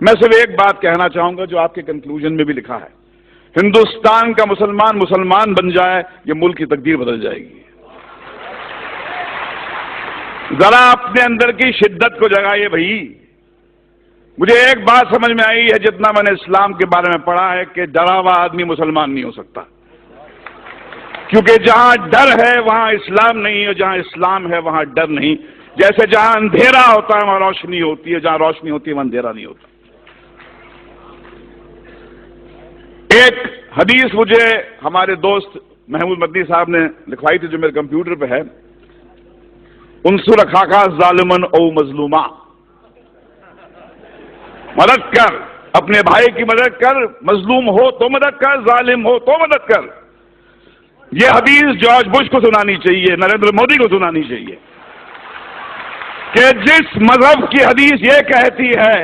میں صرف ایک بات کہنا چاہوں گا جو آپ کے کنکلوژن میں بھی لکھا ہے، ہندوستان کا مسلمان بن جائے یہ ملک کی تقدیر بدل جائے گی۔ ذرا اپنے اندر کی شدت کو جگائیے بھائی۔ مجھے ایک بات سمجھ میں آئی ہے جتنا میں نے اسلام کے بارے میں پڑھا ہے کہ ڈرا ہوا آدمی مسلمان نہیں ہو سکتا، کیونکہ جہاں ڈر ہے وہاں اسلام نہیں، اور جہاں اسلام ہے وہاں ڈر نہیں۔ جیسے جہاں اندھیرا ہوتا ہے وہاں روشنی ہوتی ہے، جہاں روشنی ہوتی ہے وہاں اندھیرا نہیں ہوتا۔ ایک حدیث مجھے ہمارے دوست محمود مدنی صاحب نے لکھوائی تھی جو میرے کمپیوٹر پہ ہے، انصر اخاک ظالمن او مظلوما، مدد کر، اپنے بھائی کی مدد کر، مظلوم ہو تو مدد کر، ظالم ہو تو مدد کر۔ یہ حدیث جارج بش کو سنانی چاہیے، نریندر مودی کو سنانی چاہیے کہ جس مذہب کی حدیث یہ کہتی ہے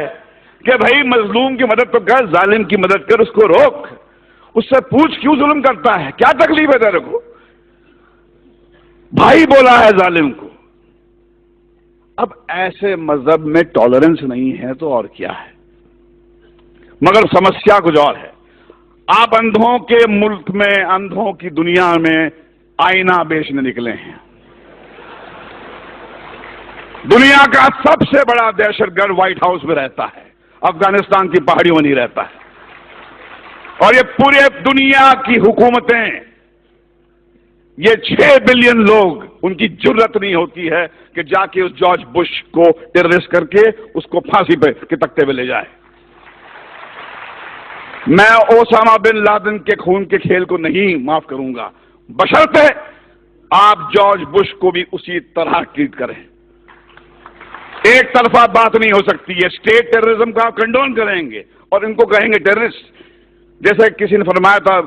کہ بھائی مظلوم کی مدد تو کر، ظالم کی مدد کر، اس کو روک، اس سے پوچھ کیوں ظلم کرتا ہے، کیا تکلیف ہے تیرے کو؟ بھائی بولا ہے ظالم کو۔ اب ایسے مذہب میں ٹالرنس نہیں ہے تو اور کیا ہے؟ مگر سمسیا کچھ اور ہے۔ آپ اندھوں کے ملک میں، اندھوں کی دنیا میں آئینہ بیچنے نکلے ہیں۔ دنیا کا سب سے بڑا دہشت گرد وائٹ ہاؤس میں رہتا ہے، افغانستان کی پہاڑیوں میں نہیں رہتا ہے، اور یہ پورے دنیا کی حکومتیں، یہ 6 بلین لوگ، ان کی جرت نہیں ہوتی ہے کہ جا کے اس جارج بش کو ٹیررسٹ کر کے اس کو پھانسی پہ کے تختے پہ لے جائے۔ میں اوسامہ بن لادن کے خون کے کھیل کو نہیں معاف کروں گا، بشرطے آپ جارج بش کو بھی اسی طرح ٹریٹ کریں۔ ایک طرفہ بات نہیں ہو سکتی ہے۔ اسٹیٹ ٹیررزم کا کنڈون کریں گے اور ان کو کہیں گے ٹیررسٹ، جیسے کسی نے فرمایا تھا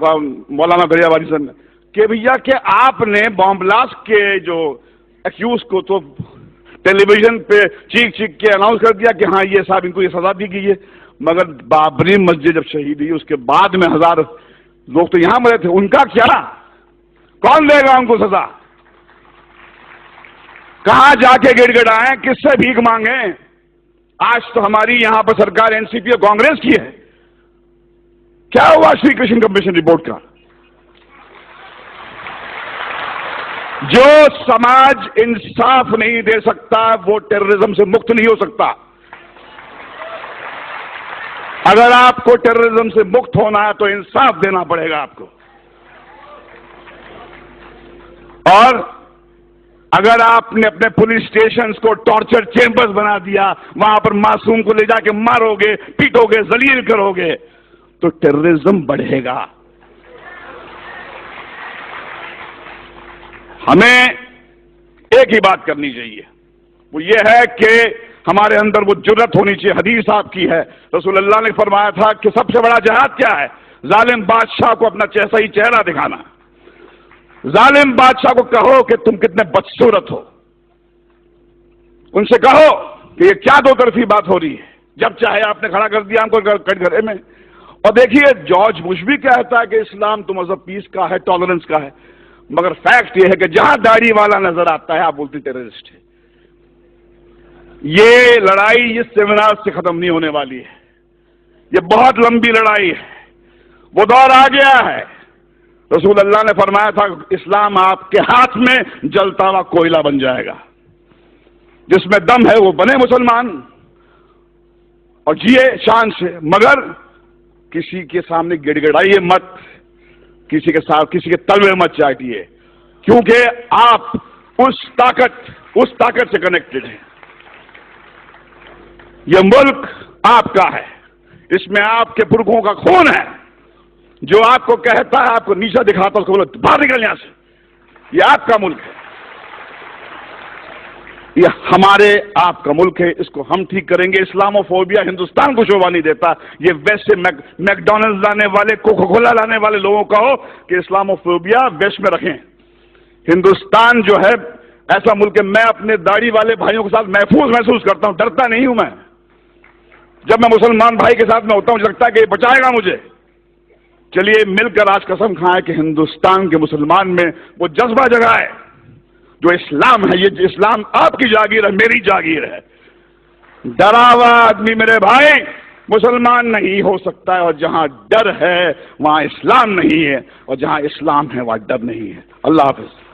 مولانا بھریا والی صاحب نے کہ بھیا کہ آپ نے بام بلاسٹ کے جو ایکیوز کو تو ٹیلی ویژن پہ چیخ چیخ کے اناؤنس کر دیا کہ ہاں یہ صاحب ان کو یہ سزا دی گئی ہے، مگر بابری مسجد جب شہید ہوئی اس کے بعد میں 1000 لوگ تو یہاں مرے تھے، ان کا کیا؟ کون دے گا ان کو سزا؟ کہاں جا کے گڑ گڑائیں، کس سے بھیک مانگیں؟ آج تو ہماری یہاں پر سرکار این سی پی اور کانگریس کی ہے۔ کیا ہوا شری کرشن کمیشن رپورٹ کا؟ جو سماج انصاف نہیں دے سکتا وہ ٹیررزم سے مکت نہیں ہو سکتا۔ اگر آپ کو ٹیررزم سے مکت ہونا ہے تو انصاف دینا پڑے گا آپ کو، اور اگر آپ نے اپنے پولیس اسٹیشنز کو ٹارچر چیمبرز بنا دیا، وہاں پر معصوم کو لے جا کے مارو گے، پیٹو گے، ذلیل کرو گے تو ٹیررزم بڑھے گا۔ ہمیں ایک ہی بات کرنی چاہیے، وہ یہ ہے کہ ہمارے اندر وہ جرت ہونی چاہیے۔ حدیث آپ کی ہے، رسول اللہ نے فرمایا تھا کہ سب سے بڑا جہاد کیا ہے؟ ظالم بادشاہ کو اپنا صحیح چہرہ دکھانا۔ ظالم بادشاہ کو کہو کہ تم کتنے بدصورت ہو، ان سے کہو کہ یہ کیا دو طرفی بات ہو رہی ہے، جب چاہے آپ نے کھڑا کر دیا ہم کو کٹ گھرے میں۔ اور دیکھیے جارج بش بھی کہتا ہے کہ اسلام تو مذہب پیس کا ہے، ٹالرنس کا ہے، مگر فیکٹ یہ ہے کہ جہاں داڑھی والا نظر آتا ہے آپ بولتے ٹیررسٹ ہے۔ یہ لڑائی اس سیمینار سے ختم نہیں ہونے والی ہے، یہ بہت لمبی لڑائی ہے، وہ دور آ گیا ہے۔ رسول اللہ نے فرمایا تھا اسلام آپ کے ہاتھ میں جلتا ہوا کوئلہ بن جائے گا، جس میں دم ہے وہ بنے مسلمان اور جیے شان سے، مگر کسی کے سامنے گڑ گڑائیے مت، کسی کے ساتھ کسی کے تلوے مت چاٹیے، کیونکہ آپ اس طاقت سے کنیکٹڈ ہیں۔ یہ ملک آپ کا ہے، اس میں آپ کے پرکھوں کا خون ہے، جو آپ کو کہتا ہے، آپ کو نیچا دکھاتا ہے، اس کو بولو باہر نکل یہاں سے، یہ آپ کا ملک ہے، یہ ہمارے آپ کا ملک ہے، اس کو ہم ٹھیک کریں گے۔ اسلاموفوبیا ہندوستان کو شوبھا نہیں دیتا، یہ ویسٹ سے میکڈونلڈ لانے والے، کوکا کولا لانے والے لوگوں کا ہو کہ اسلاموفوبیا ویسٹ میں رکھیں۔ ہندوستان جو ہے ایسا ملک ہے، میں اپنے داڑھی والے بھائیوں کے ساتھ محفوظ محسوس کرتا ہوں، ڈرتا نہیں ہوں میں۔ جب میں مسلمان بھائی کے ساتھ میں ہوتا ہوں مجھے لگتا ہے کہ یہ بچائے گا مجھے۔ چلیے مل کر آج قسم کھائیں کہ ہندوستان کے مسلمان میں وہ جذبہ جگائے جو اسلام ہے، یہ اسلام آپ کی جاگیر ہے، میری جاگیر ہے۔ ڈرا ہوا آدمی میرے بھائی مسلمان نہیں ہو سکتا ہے، اور جہاں ڈر ہے وہاں اسلام نہیں ہے، اور جہاں اسلام ہے وہاں ڈر نہیں ہے۔ اللہ حافظ۔